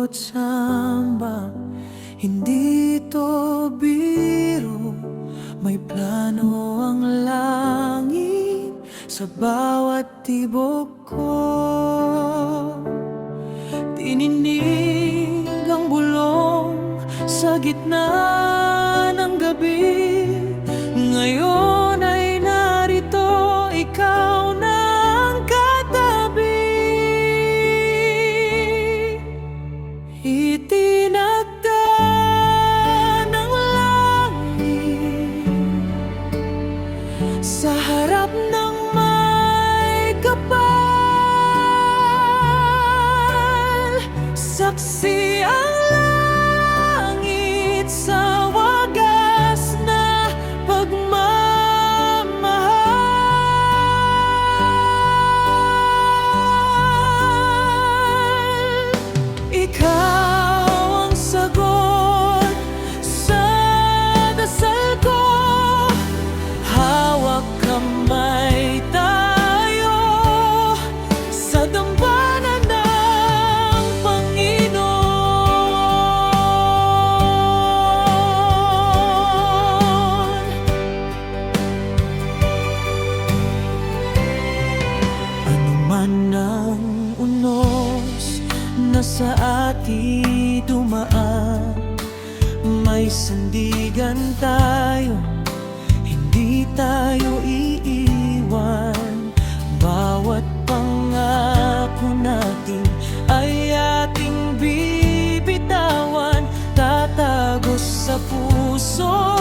bawat samba. Hindi to biro, may plano ang langit sa bawat tibok ko. Tininig ang bulong sa gitna ng gabi. Ngayon ay narito, ikaw na ang katabi. Itinagda ng langit sa harap ng may kapal. Saksi ang langit sa wagas na pagmamahal. Ikaw ang sagot sa dasal ko. Hawak kamay tayo sa dambana ng Panginoon. Ano man ang unos na sa atin dumaan, may sandigan tayo, hindi tayo iiwan. Bawat pangako natin ay ating bibitawan, tatagos sa puso